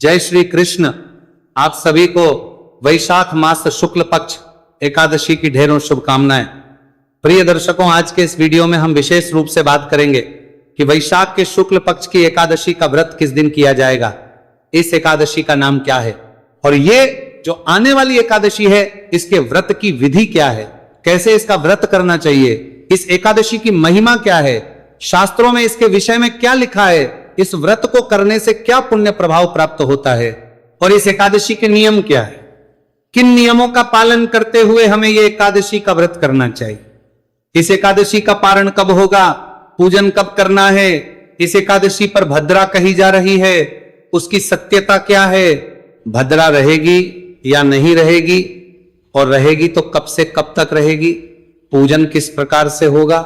जय श्री कृष्ण। आप सभी को वैशाख मास शुक्ल पक्ष एकादशी की ढेरों शुभकामनाएं। प्रिय दर्शकों, आज के इस वीडियो में हम विशेष रूप से बात करेंगे कि वैशाख के शुक्ल पक्ष की एकादशी का व्रत किस दिन किया जाएगा, इस एकादशी का नाम क्या है और ये जो आने वाली एकादशी है इसके व्रत की विधि क्या है, कैसे इसका व्रत करना चाहिए, इस एकादशी की महिमा क्या है, शास्त्रों में इसके विषय में क्या लिखा है, इस व्रत को करने से क्या पुण्य प्रभाव प्राप्त होता है और इस एकादशी के नियम क्या है, किन नियमों का पालन करते हुए हमें यह एकादशी का व्रत करना चाहिए, इस एकादशी का पारण कब होगा, पूजन कब करना है, इस एकादशी पर भद्रा कही जा रही है उसकी सत्यता क्या है, भद्रा रहेगी या नहीं रहेगी और रहेगी तो कब से कब तक रहेगी, पूजन किस प्रकार से होगा,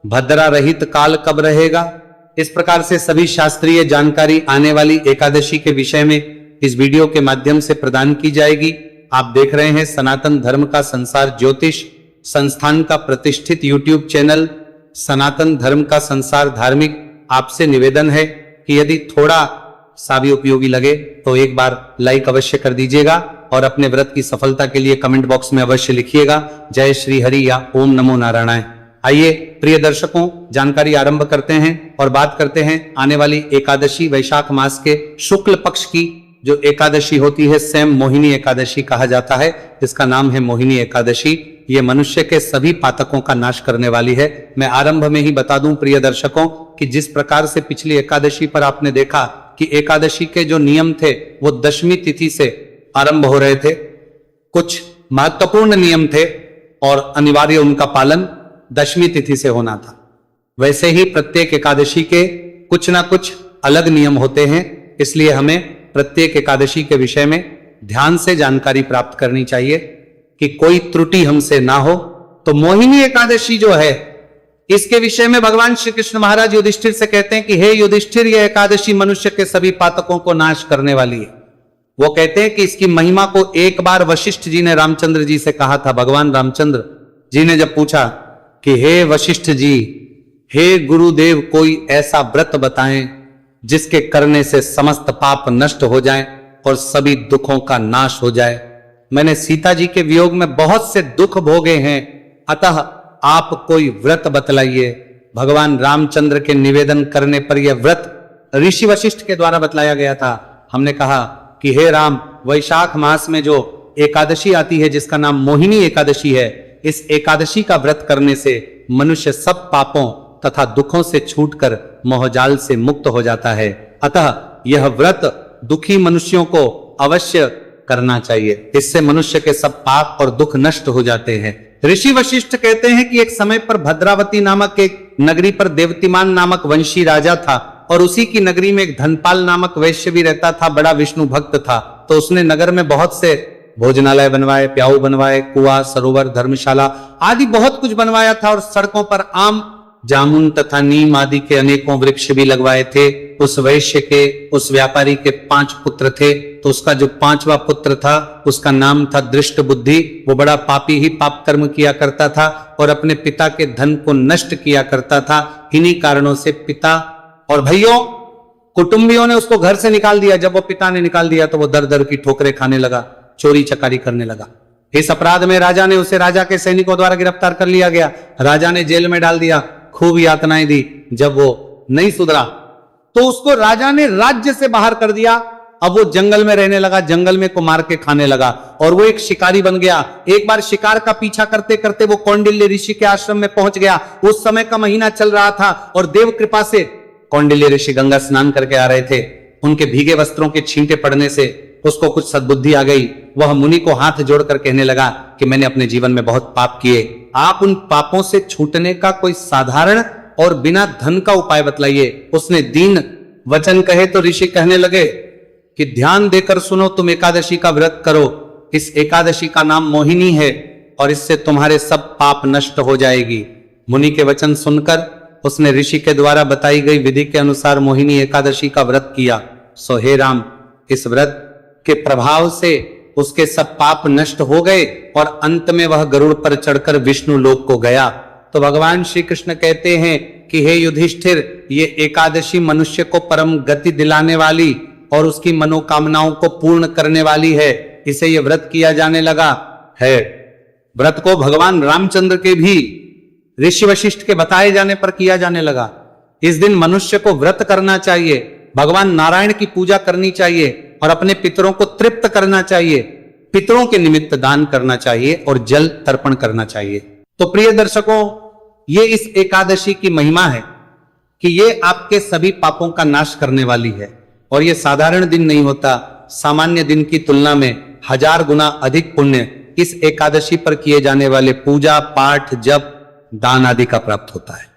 भद्रा रहित काल कब रहेगा। इस प्रकार से सभी शास्त्रीय जानकारी आने वाली एकादशी के विषय में इस वीडियो के माध्यम से प्रदान की जाएगी। आप देख रहे हैं सनातन धर्म का संसार ज्योतिष संस्थान का प्रतिष्ठित यूट्यूब चैनल सनातन धर्म का संसार धार्मिक। आपसे निवेदन है कि यदि थोड़ा सा भी उपयोगी लगे तो एक बार लाइक अवश्य कर दीजिएगा और अपने व्रत की सफलता के लिए कमेंट बॉक्स में अवश्य लिखिएगा जय श्री हरि या ओम नमो नारायणाय। आइए प्रिय दर्शकों, जानकारी आरंभ करते हैं और बात करते हैं आने वाली एकादशी वैशाख मास के शुक्ल पक्ष की जो एकादशी होती है, स्वयं मोहिनी एकादशी कहा जाता है। इसका नाम है मोहिनी एकादशी। ये मनुष्य के सभी पातकों का नाश करने वाली है। मैं आरंभ में ही बता दूं प्रिय दर्शकों कि जिस प्रकार से पिछली एकादशी पर आपने देखा कि एकादशी के जो नियम थे वो दशमी तिथि से आरंभ हो रहे थे, कुछ महत्वपूर्ण नियम थे और अनिवार्य उनका पालन दशमी तिथि से होना था। वैसे ही प्रत्येक एकादशी के कुछ ना कुछ अलग नियम होते हैं, इसलिए हमें प्रत्येक एकादशी के विषय में ध्यान से जानकारी प्राप्त करनी चाहिए कि कोई त्रुटि हमसे ना हो। तो मोहिनी एकादशी जो है इसके विषय में भगवान श्री कृष्ण महाराज युधिष्ठिर से कहते हैं कि हे युधिष्ठिर, यह एकादशी मनुष्य के सभी पातकों को नाश करने वाली है। वो कहते हैं कि इसकी महिमा को एक बार वशिष्ठ जी ने रामचंद्र जी से कहा था। भगवान रामचंद्र जी ने जब पूछा कि हे वशिष्ठ जी, हे गुरुदेव, कोई ऐसा व्रत बताएं जिसके करने से समस्त पाप नष्ट हो जाएं और सभी दुखों का नाश हो जाए। मैंने सीता जी के वियोग में बहुत से दुख भोगे हैं, अतः आप कोई व्रत बतलाइए। भगवान रामचंद्र के निवेदन करने पर यह व्रत ऋषि वशिष्ठ के द्वारा बतलाया गया था। हमने कहा कि हे राम, वैशाख मास में जो एकादशी आती है जिसका नाम मोहिनी एकादशी है, इस एकादशी का व्रत करने से मनुष्य सब पापों तथा दुखों से छूटकर मोहजाल से मुक्त हो जाता है। अतः यह व्रत दुखी मनुष्यों को अवश्य करना चाहिए। इससे मनुष्य के सब पाप और दुख नष्ट हो जाते हैं। ऋषि वशिष्ठ कहते हैं कि एक समय पर भद्रावती नामक एक नगरी पर देवतिमान नामक वंशी राजा था और उसी की नगरी में एक धनपाल नामक वैश्य भी रहता था, बड़ा विष्णु भक्त था। तो उसने नगर में बहुत से भोजनालय बनवाए, प्याऊ बनवाए, कुआं, सरोवर, धर्मशाला आदि बहुत कुछ बनवाया था और सड़कों पर आम, जामुन तथा नीम आदि के अनेकों वृक्ष भी लगवाए थे। उस वैश्य के, उस व्यापारी के 5 पुत्र थे, तो उसका जो 5वां पुत्र था उसका नाम था दृष्ट बुद्धि। वो बड़ा पापी ही पाप कर्म किया करता था और अपने पिता के धन को नष्ट किया करता था। इन्हीं कारणों से पिता और भाइयों कुटुंबियों ने उसको घर से निकाल दिया। जब वो पिता ने निकाल दिया तो वो दर दर की ठोकरें खाने लगा, चोरी चकारी करने लगा। इस अपराध में राजा ने उसे राजा के सैनिकों द्वारा गिरफ्तार कर लिया गया। राजा ने जेल में डाल दिया, खूब यातनाएं दी। जब वो नहीं सुधरा तो उसको राजा ने राज्य से बाहर कर दिया। अब वो जंगल में रहने लगा, जंगल में को मार के खाने लगा और वो एक शिकारी बन गया। एक बार शिकार का पीछा करते करते वो कौंडिल्य ऋषि के आश्रम में पहुंच गया। उस समय का महीना चल रहा था और देव कृपा से कौंडिल्य ऋषि गंगा स्नान करके आ रहे थे। उनके भीगे वस्त्रों के छींटे पड़ने से उसको कुछ सद्बुद्धि आ गई। वह मुनि को हाथ जोड़कर कहने लगा कि मैंने अपने जीवन में बहुत पाप किए, आप उन पापों से छूटने का कोई साधारण और बिना धन का उपाय बतलाइए। उसने दीन वचन कहे तो ऋषि कहने लगे कि ध्यान देकर सुनो, तुम एकादशी का व्रत करो। इस एकादशी का नाम मोहिनी है और इससे तुम्हारे सब पाप नष्ट हो जाएगी। मुनि के वचन सुनकर उसने ऋषि के द्वारा बताई गई विधि के अनुसार मोहिनी एकादशी का व्रत किया। सो हे राम, इस व्रत के प्रभाव से उसके सब पाप नष्ट हो गए और अंत में वह गरुड़ पर चढ़कर विष्णु लोक को गया। तो भगवान श्री कृष्ण कहते हैं कि हे युधिष्ठिर, ये एकादशी मनुष्य को परम गति दिलाने वाली और उसकी मनोकामनाओं को पूर्ण करने वाली है, इसे ये व्रत किया जाने लगा है। व्रत को भगवान रामचंद्र के भी ऋषि वशिष्ठ के बताए जाने पर किया जाने लगा। इस दिन मनुष्य को व्रत करना चाहिए, भगवान नारायण की पूजा करनी चाहिए और अपने पितरों को तृप्त करना चाहिए, पितरों के निमित्त दान करना चाहिए और जल तर्पण करना चाहिए। तो प्रिय दर्शकों, ये इस एकादशी की महिमा है कि ये आपके सभी पापों का नाश करने वाली है। और ये साधारण दिन नहीं होता, सामान्य दिन की तुलना में 1000 गुना अधिक पुण्य इस एकादशी पर किए जाने वाले पूजा पाठ जप दान आदि का प्राप्त होता है।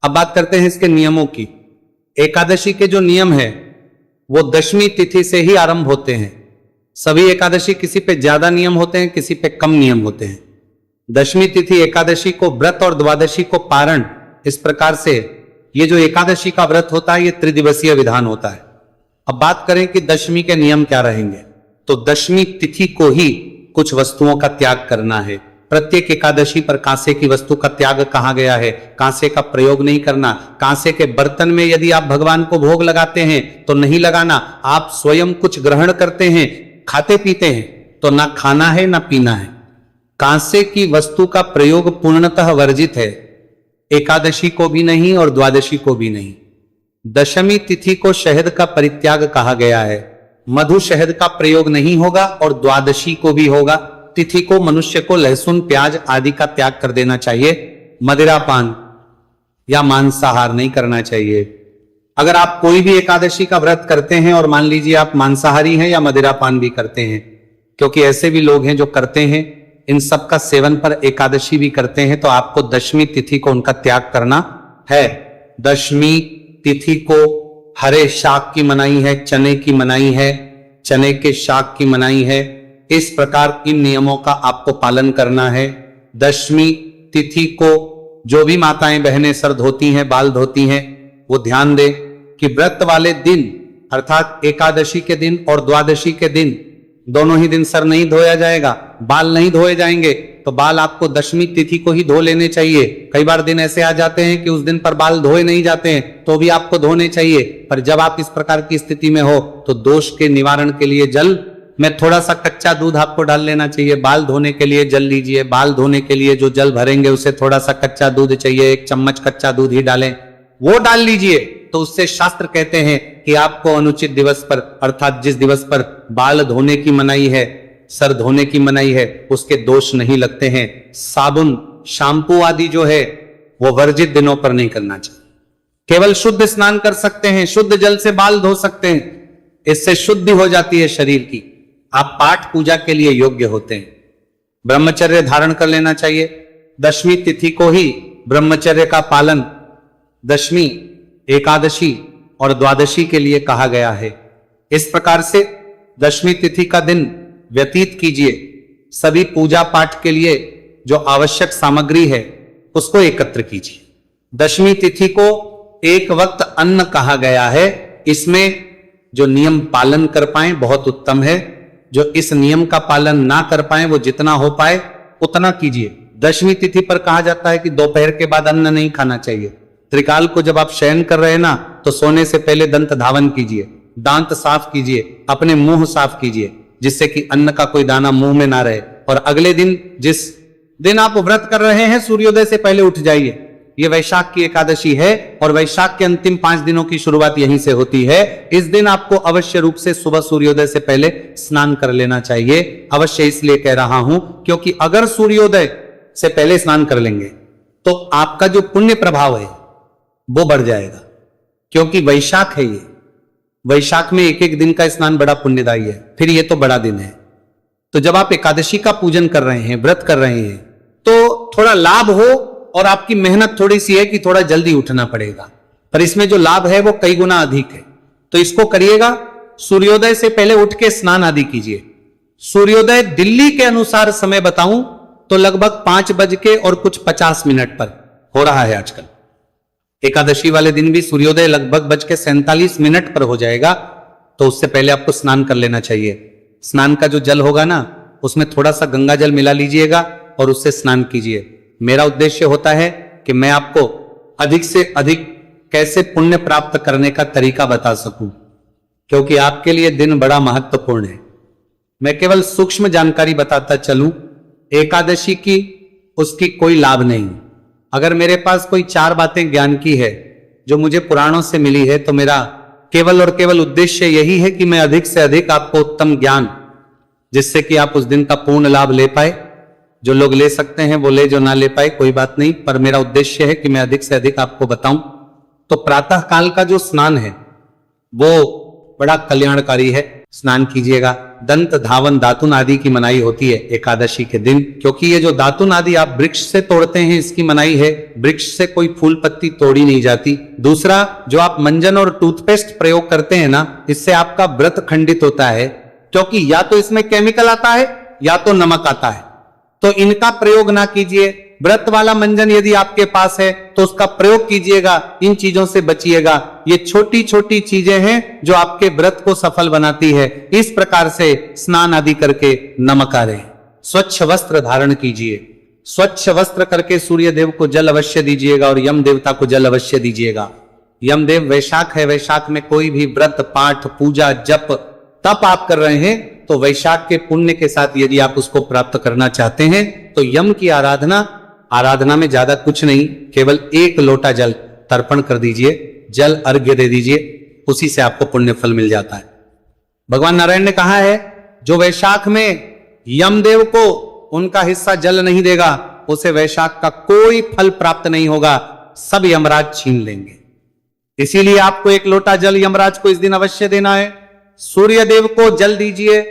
अब बात करते हैं इसके नियमों की। एकादशी के जो नियम है वो दशमी तिथि से ही आरंभ होते हैं। सभी एकादशी किसी पे ज्यादा नियम होते हैं, किसी पे कम नियम होते हैं। दशमी तिथि एकादशी को व्रत और द्वादशी को पारण, इस प्रकार से ये जो एकादशी का व्रत होता है ये त्रिदिवसीय विधान होता है। अब बात करें कि दशमी के नियम क्या रहेंगे, तो दशमी तिथि को ही कुछ वस्तुओं का त्याग करना है। प्रत्येक एकादशी पर कांसे की वस्तु का त्याग कहा गया है, कांसे का प्रयोग नहीं करना। कांसे के बर्तन में यदि आप भगवान को भोग लगाते हैं तो नहीं लगाना। आप स्वयं कुछ ग्रहण करते हैं, खाते पीते हैं, तो ना खाना है ना पीना है। कांसे की वस्तु का प्रयोग पूर्णतः वर्जित है, एकादशी को भी नहीं और द्वादशी को भी नहीं। दशमी तिथि को शहद का परित्याग कहा गया है, मधु शहद का प्रयोग नहीं होगा और द्वादशी को भी होगा। तिथि को मनुष्य को लहसुन प्याज आदि का त्याग कर देना चाहिए। मदिरा पान या मांसाहार नहीं करना चाहिए। अगर आप कोई भी एकादशी का व्रत करते हैं और मान लीजिए आप मांसाहारी हैं या मदिरा पान भी करते हैं, क्योंकि ऐसे भी लोग हैं जो करते हैं, इन सब का सेवन पर एकादशी भी करते हैं, तो आपको दशमी तिथि को उनका त्याग करना है। दशमी तिथि को हरे शाक की मनाही है, चने की मनाही है, चने के शाक की मनाही है। इस प्रकार इन नियमों का आपको पालन करना है। दशमी तिथि को जो भी माताएं बहनें सर धोती हैं, बाल धोती हैं, वो ध्यान दें कि व्रत वाले दिन अर्थात एकादशी के दिन और द्वादशी के दिन दोनों ही दिन सर नहीं धोया जाएगा, बाल नहीं धोए जाएंगे। तो बाल आपको दशमी तिथि को ही धो लेने चाहिए। कई बार दिन ऐसे आ जाते हैं कि उस दिन पर बाल धोए नहीं जाते हैं, तो भी आपको धोने चाहिए। पर जब आप इस प्रकार की स्थिति में हो तो दोष के निवारण के लिए जल में थोड़ा सा कच्चा दूध आपको डाल लेना चाहिए। बाल धोने के लिए जल लीजिए, बाल धोने के लिए जो जल भरेंगे उसे थोड़ा सा कच्चा दूध चाहिए, 1 चम्मच कच्चा दूध ही डालें, वो डाल लीजिए। तो उससे शास्त्र कहते हैं कि आपको अनुचित दिवस पर अर्थात जिस दिवस पर बाल धोने की मनाही है, सर धोने की मनाही है, उसके दोष नहीं लगते हैं। साबुन शैम्पू आदि जो है वो वर्जित दिनों पर नहीं करना चाहिए। केवल शुद्ध स्नान कर सकते हैं, शुद्ध जल से बाल धो सकते हैं, इससे शुद्धि हो जाती है शरीर की। आप पाठ पूजा के लिए योग्य होते हैं। ब्रह्मचर्य धारण कर लेना चाहिए। दशमी तिथि को ही ब्रह्मचर्य का पालन दशमी, एकादशी और द्वादशी के लिए कहा गया है। इस प्रकार से दशमी तिथि का दिन व्यतीत कीजिए। सभी पूजा पाठ के लिए जो आवश्यक सामग्री है उसको एकत्र कीजिए। दशमी तिथि को एक वक्त अन्न कहा गया है। इसमें जो नियम पालन कर पाए बहुत उत्तम है, जो इस नियम का पालन ना कर पाए वो जितना हो पाए उतना कीजिए। दशमी तिथि पर कहा जाता है कि दोपहर के बाद अन्न नहीं खाना चाहिए। त्रिकाल को जब आप शयन कर रहे हैं ना, तो सोने से पहले दंत धावन कीजिए, दांत साफ कीजिए, अपने मुंह साफ कीजिए, जिससे कि अन्न का कोई दाना मुंह में ना रहे। और अगले दिन जिस दिन आप व्रत कर रहे हैं सूर्योदय से पहले उठ जाइए। ये वैशाख की एकादशी है और वैशाख के अंतिम 5 दिनों की शुरुआत यहीं से होती है। इस दिन आपको अवश्य रूप से सुबह सूर्योदय से पहले स्नान कर लेना चाहिए। अवश्य इसलिए कह रहा हूं क्योंकि अगर सूर्योदय से पहले स्नान कर लेंगे तो आपका जो पुण्य प्रभाव है वो बढ़ जाएगा, क्योंकि वैशाख है ये। वैशाख में एक एक दिन का स्नान बड़ा पुण्यदायी है, फिर ये तो बड़ा दिन है। तो जब आप एकादशी का पूजन कर रहे हैं, व्रत कर रहे हैं, तो थोड़ा लाभ हो। और आपकी मेहनत थोड़ी सी है कि थोड़ा जल्दी उठना पड़ेगा, पर इसमें जो लाभ है वो कई गुना अधिक है। तो इसको करिएगा। सूर्योदय से पहले उठ के स्नान आदि कीजिए। सूर्योदय दिल्ली के अनुसार समय बताऊं तो लगभग 5:50 पर हो रहा है आजकल। एकादशी वाले दिन भी सूर्योदय लगभग 5:47 पर हो जाएगा। तो उससे पहले आपको स्नान कर लेना चाहिए। स्नान का जो जल होगा ना, उसमें थोड़ा सा गंगा जल मिला लीजिएगा और उससे स्नान कीजिए। मेरा उद्देश्य होता है कि मैं आपको अधिक से अधिक कैसे पुण्य प्राप्त करने का तरीका बता सकूं। क्योंकि आपके लिए दिन बड़ा महत्वपूर्ण है। मैं केवल सूक्ष्म जानकारी बताता चलूं, एकादशी की उसकी कोई लाभ नहीं। अगर मेरे पास कोई 4 बातें ज्ञान की है जो मुझे पुराणों से मिली है, तो मेरा केवल और केवल उद्देश्य यही है कि मैं अधिक से अधिक आपको उत्तम ज्ञान, जिससे कि आप उस दिन का पूर्ण लाभ ले पाए। जो लोग ले सकते हैं वो ले, जो ना ले पाए कोई बात नहीं, पर मेरा उद्देश्य है कि मैं अधिक से अधिक आपको बताऊं। तो प्रातः काल का जो स्नान है वो बड़ा कल्याणकारी है। स्नान कीजिएगा। दंत, धावन, दातुन आदि की मनाही होती है एकादशी के दिन, क्योंकि ये जो दातुन आदि आप वृक्ष से तोड़ते हैं इसकी मनाही है। वृक्ष से कोई फूल पत्ती तोड़ी नहीं जाती। दूसरा, जो आप मंजन और टूथपेस्ट प्रयोग करते हैं ना, इससे आपका व्रत खंडित होता है, क्योंकि या तो इसमें केमिकल आता है या तो नमक आता है। तो इनका प्रयोग ना कीजिए। व्रत वाला मंजन यदि आपके पास है तो उसका प्रयोग कीजिएगा। इन चीजों से बचिएगा। ये छोटी छोटी चीजें हैं जो आपके व्रत को सफल बनाती है। इस प्रकार से स्नान आदि करके नमकारें। स्वच्छ वस्त्र धारण कीजिए। स्वच्छ वस्त्र करके सूर्य देव को जल अवश्य दीजिएगा और यम देवता को जल अवश्य दीजिएगा। यम देव वैशाख है, वैशाख में कोई भी व्रत, पाठ, पूजा, जप, तप आप कर रहे हैं तो वैशाख के पुण्य के साथ यदि आप उसको प्राप्त करना चाहते हैं तो यम की आराधना में ज्यादा कुछ नहीं, केवल 1 लोटा जल तर्पण कर दीजिए, जल अर्घ्य दे दीजिए, उसी से आपको पुण्य फल मिल जाता है। भगवान नारायण ने कहा है, जो वैशाख में यमदेव को उनका हिस्सा जल नहीं देगा उसे वैशाख का कोई फल प्राप्त नहीं होगा, सब यमराज छीन लेंगे। इसीलिए आपको 1 लोटा जल यमराज को इस दिन अवश्य देना है। सूर्य देव को जल दीजिए,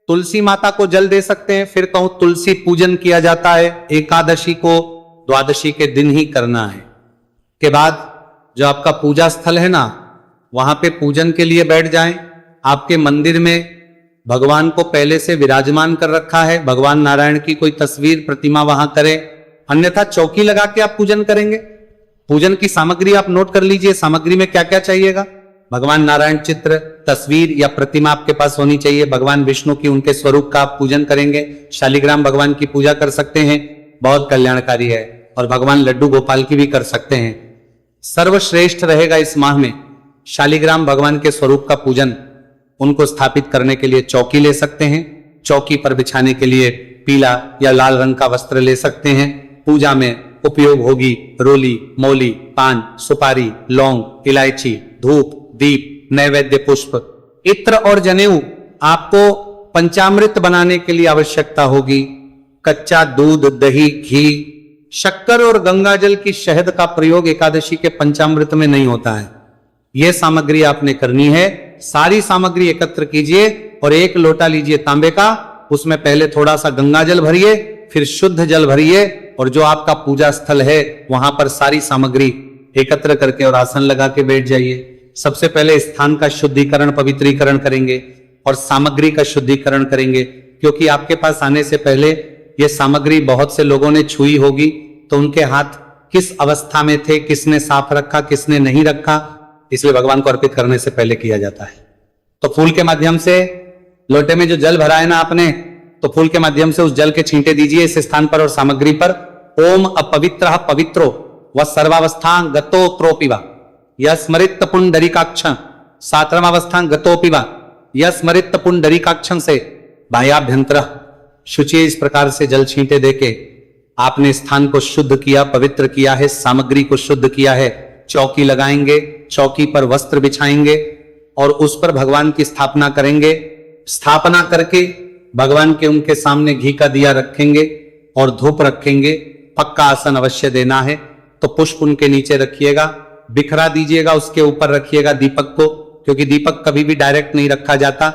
तुलसी माता को जल दे सकते हैं। फिर कहूं, तुलसी पूजन किया जाता है एकादशी को द्वादशी के दिन ही करना है। के बाद जो आपका पूजा स्थल है ना, वहां पे पूजन के लिए बैठ जाएं। आपके मंदिर में भगवान को पहले से विराजमान कर रखा है, भगवान नारायण की कोई तस्वीर, प्रतिमा वहां करें। अन्यथा चौकी लगा के आप पूजन करेंगे। पूजन की सामग्री आप नोट कर लीजिए, सामग्री में क्या क्या चाहिएगा। भगवान नारायण चित्र, तस्वीर या प्रतिमा आपके पास होनी चाहिए। भगवान विष्णु की, उनके स्वरूप का आप पूजन करेंगे। शालिग्राम भगवान की पूजा कर सकते हैं, बहुत कल्याणकारी है। और भगवान लड्डू गोपाल की भी कर सकते हैं। सर्वश्रेष्ठ रहेगा इस माह में शालिग्राम भगवान के स्वरूप का पूजन। उनको स्थापित करने के लिए चौकी ले सकते हैं। चौकी पर बिछाने के लिए पीला या लाल रंग का वस्त्र ले सकते हैं। पूजा में उपयोग होगी रोली, मौली, पान, सुपारी, लौंग, इलायची, धूप, दीप, नैवेद्य पुष्प, इत्र और जनेऊ। आपको पंचामृत बनाने के लिए आवश्यकता होगी कच्चा दूध, दही, घी, शक्कर और गंगाजल की शहद का प्रयोग एकादशी के पंचामृत में नहीं होता है। यह सामग्री आपने करनी है। सारी सामग्री एकत्र कीजिए और 1 लोटा लीजिए तांबे का, उसमें पहले थोड़ा सा गंगाजल भरिए, फिर शुद्ध जल भरिए और जो आपका पूजा स्थल है वहां पर सारी सामग्री एकत्र करके और आसन लगा के बैठ जाइए। सबसे पहले स्थान का शुद्धिकरण, पवित्रीकरण करेंगे और सामग्री का शुद्धिकरण करेंगे, क्योंकि आपके पास आने से पहले यह सामग्री बहुत से लोगों ने छुई होगी, तो उनके हाथ किस अवस्था में थे, किसने साफ रखा, किसने नहीं रखा, इसलिए भगवान को अर्पित करने से पहले किया जाता है। तो फूल के माध्यम से, लोटे में जो जल भरा है ना आपने, तो फूल के माध्यम से उस जल के छींटे दीजिए इस स्थान पर और सामग्री पर। ओम अपवित्र पवित्रो व सर्वावस्था गतो प्रोपिवा यस्मरित पुंडरीकाक्ष 7वां अवस्था गतोपिवा यस्मरित पुंडरीकाक्ष से बाह्याभ्यंतर शुचि। इस प्रकार से जल छींटे देके आपने स्थान को शुद्ध किया, पवित्र किया है, सामग्री को शुद्ध किया है। चौकी लगाएंगे, चौकी पर वस्त्र बिछाएंगे और उस पर भगवान की स्थापना करेंगे। स्थापना करके भगवान के उनके सामने घी का दिया रखेंगे और धूप रखेंगे। पक्का आसन अवश्य देना है, तो पुष्प उनके नीचे रखिएगा, बिखरा दीजिएगा, उसके ऊपर रखिएगा दीपक को, क्योंकि दीपक कभी भी डायरेक्ट नहीं रखा जाता,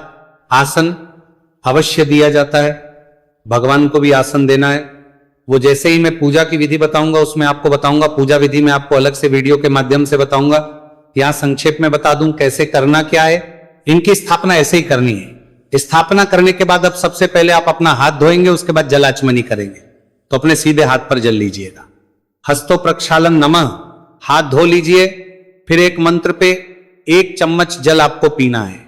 आसन अवश्य दिया जाता है। भगवान को भी आसन देना है। वो जैसे ही मैं पूजा की विधि बताऊंगा उसमें आपको बताऊंगा। पूजा विधि में आपको अलग से वीडियो के माध्यम से बताऊंगा। यहां संक्षेप में बता दूं कैसे करना क्या है। इनकी स्थापना ऐसे ही करनी है। स्थापना करने के बाद अब सबसे पहले आप अपना हाथ धोएंगे, उसके बाद जलाचमनी करेंगे। तो अपने सीधे हाथ पर जल लीजिएगा। हस्तो प्रक्षालन नमः, हाथ धो लीजिए। फिर एक मंत्र पे 1 चम्मच जल आपको पीना है।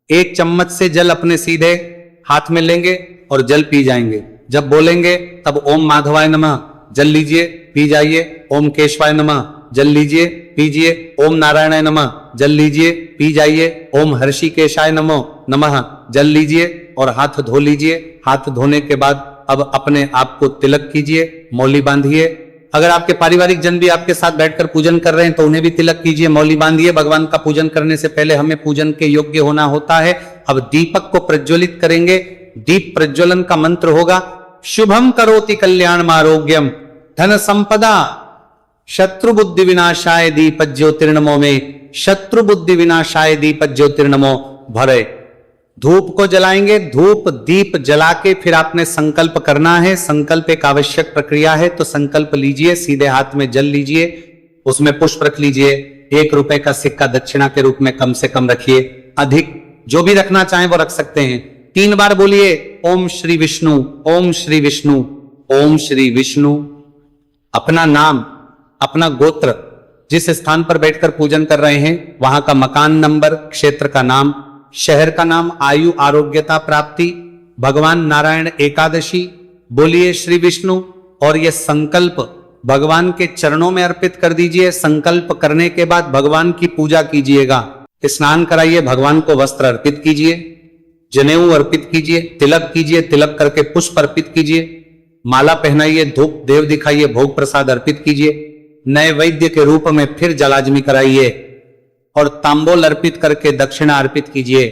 1 चम्मच से जल अपने सीधे हाथ में लेंगे और जल पी जाएंगे। जब बोलेंगे तब ओम माधवाय नमः जल लीजिए, पी जाइए। ओम केशवाय नमः जल लीजिए, पीजिए। ओम नारायणाय नमः, जल लीजिए, पी जाइए। ओम हर्षिकेशाय नमो नमः, जल लीजिए और हाथ धो लीजिए। हाथ धोने के बाद अब अपने आप को तिलक कीजिए, मौली बांधिए। अगर आपके पारिवारिक जन भी आपके साथ बैठकर पूजन कर रहे हैं तो उन्हें भी तिलक कीजिए, मौली बांधिए। भगवान का पूजन करने से पहले हमें पूजन के योग्य होना होता है। अब दीपक को प्रज्वलित करेंगे। दीप प्रज्वलन का मंत्र होगा, शुभम करोति कल्याणम आरोग्यम धन संपदा शत्रु बुद्धि विनाशाय दीप ज्योतिर्नमो में, शत्रु बुद्धि विनाशाय दीप ज्योतिर्नमो भरे। धूप को जलाएंगे। धूप दीप जला के फिर आपने संकल्प करना है। संकल्प एक आवश्यक प्रक्रिया है, तो संकल्प लीजिए। सीधे हाथ में जल लीजिए, उसमें पुष्प रख लीजिए। 1 रुपए का सिक्का दक्षिणा के रूप में कम से कम रखिए, अधिक जो भी रखना चाहें वो रख सकते हैं। 3 बार बोलिए ओम श्री विष्णु, ओम श्री विष्णु, ओम श्री विष्णु। अपना नाम, अपना गोत्र, जिस स्थान पर बैठकर पूजन कर रहे हैं वहां का मकान नंबर, क्षेत्र का नाम, शहर का नाम, आयु, आरोग्यता, प्राप्ति, भगवान नारायण एकादशी बोलिए श्री विष्णु। और यह संकल्प भगवान के चरणों में अर्पित कर दीजिए। संकल्प करने के बाद भगवान की पूजा कीजिएगा। स्नान कराइए, भगवान को वस्त्र अर्पित कीजिए, जनेऊ अर्पित कीजिए, तिलक कीजिए, तिलक करके पुष्प अर्पित कीजिए, माला पहनाइए, धूप देव दिखाइए, भोग प्रसाद अर्पित कीजिए। नए वैद्य के रूप में फिर जलाजमी कराइए और तांबूल अर्पित करके दक्षिणा अर्पित कीजिए।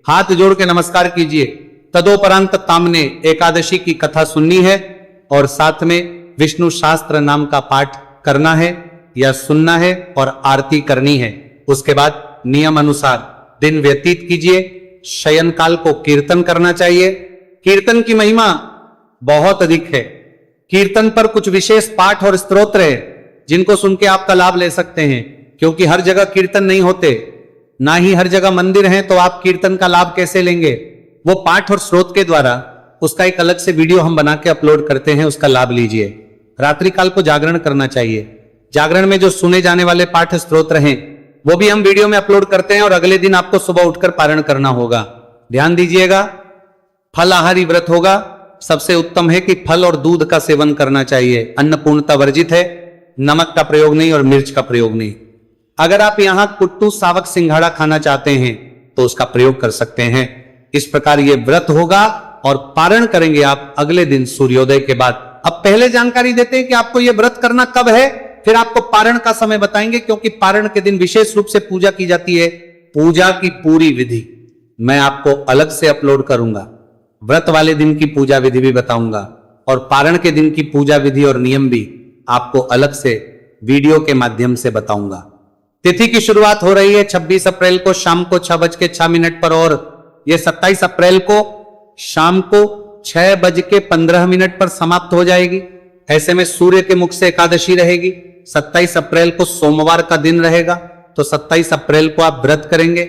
हाथ जोड़ के नमस्कार कीजिए। तदोपरांत तामने एकादशी की कथा सुननी है और साथ में विष्णु शास्त्र नाम का पाठ करना है या सुनना है और आरती करनी है। उसके बाद नियम अनुसार दिन व्यतीत कीजिए। शयन काल को कीर्तन करना चाहिए। कीर्तन की महिमा बहुत अधिक है। कीर्तन पर कुछ विशेष पाठ और स्तोत्र है जिनको सुन के आपका लाभ ले सकते हैं, क्योंकि हर जगह कीर्तन नहीं होते, ना ही हर जगह मंदिर हैं, तो आप कीर्तन का लाभ कैसे लेंगे? वो पाठ और स्रोत के द्वारा उसका एक अलग से वीडियो हम बना के अपलोड करते हैं, उसका लाभ लीजिए। रात्रि काल को जागरण करना चाहिए। जागरण में जो सुने जाने वाले पाठ स्तोत्र हैं वो भी हम वीडियो में अपलोड करते हैं और अगले दिन आपको सुबह उठकर पारण करना होगा। ध्यान दीजिएगा। फल आहारी व्रत होगा। सबसे उत्तम है कि फल और दूध का सेवन करना चाहिए। अन्नपूर्णता वर्जित है, नमक का प्रयोग नहीं और मिर्च का प्रयोग नहीं। अगर आप यहां कुट्टू सावक सिंघाड़ा खाना चाहते हैं तो उसका प्रयोग कर सकते हैं। इस प्रकार ये व्रत होगा और पारण करेंगे आप अगले दिन सूर्योदय के बाद। अब पहले जानकारी देते हैं कि आपको यह व्रत करना कब है, फिर आपको पारण का समय बताएंगे, क्योंकि पारण के दिन विशेष रूप से पूजा की जाती है। पूजा की पूरी विधि मैं आपको अलग से अपलोड करूंगा। व्रत वाले दिन की पूजा विधि भी बताऊंगा और पारण के दिन की पूजा विधि और नियम भी आपको अलग से वीडियो के माध्यम से बताऊंगा। तिथि की शुरुआत हो रही है 26 अप्रैल को शाम को 6:06 पर और यह 27 अप्रैल को शाम को 6:15 पर समाप्त हो जाएगी। ऐसे में सूर्य के मुख से एकादशी रहेगी। 27 अप्रैल को सोमवार का दिन रहेगा, तो 27 अप्रैल को आप व्रत करेंगे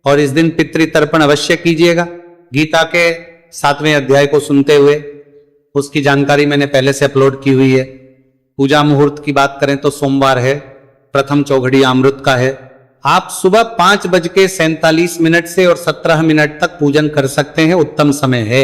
और इस दिन पितृतर्पण अवश्य कीजिएगा। गीता के 7वें अध्याय को सुनते हुए उसकी जानकारी मैंने पहले से अपलोड की हुई है। पूजा मुहूर्त की बात करें तो सोमवार है, प्रथम चौघड़ी अमृत का है। आप सुबह 5:47 से और 17 मिनट तक पूजन कर सकते हैं, उत्तम समय है।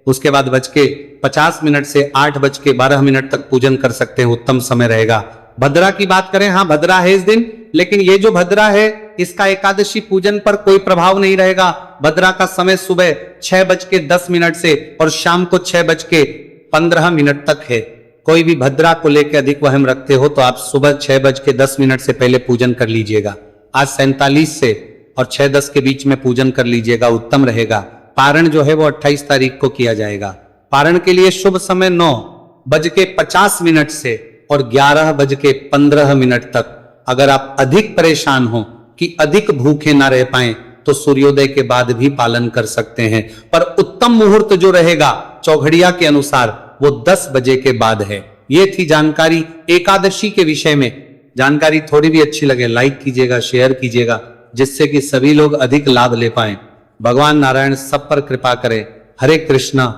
उसके बाद 50 से 8:12 तक पूजन कर सकते हैं, उत्तम समय रहेगा। भद्रा की बात करें, हाँ भद्रा है इस दिन, लेकिन ये जो भद्रा है इसका एकादशी पूजन पर कोई प्रभाव नहीं रहेगा। भद्रा का समय सुबह 6:10 से और शाम को 6:15 तक है। कोई भी भद्रा को लेकर अधिक वहम रखते हो तो आप सुबह 6:10 से पहले पूजन कर लीजिएगा। आज 47 से और 6:10 के बीच में पूजन कर लीजिएगा, उत्तम रहेगा। पारण जो है वो 28 तारीख को किया जाएगा। पारण के लिए शुभ समय 9:50 से और 11:15 तक। अगर आप अधिक परेशान हो कि अधिक भूखे ना रह पाए तो सूर्योदय के बाद भी पालन कर सकते हैं, पर उत्तम मुहूर्त जो रहेगा चौघड़िया के अनुसार वो 10 बजे के बाद है। ये थी जानकारी एकादशी के विषय में। जानकारी थोड़ी भी अच्छी लगे लाइक कीजिएगा, शेयर कीजिएगा, जिससे कि सभी लोग अधिक लाभ ले पाए। भगवान नारायण सब पर कृपा करें। हरे कृष्णा।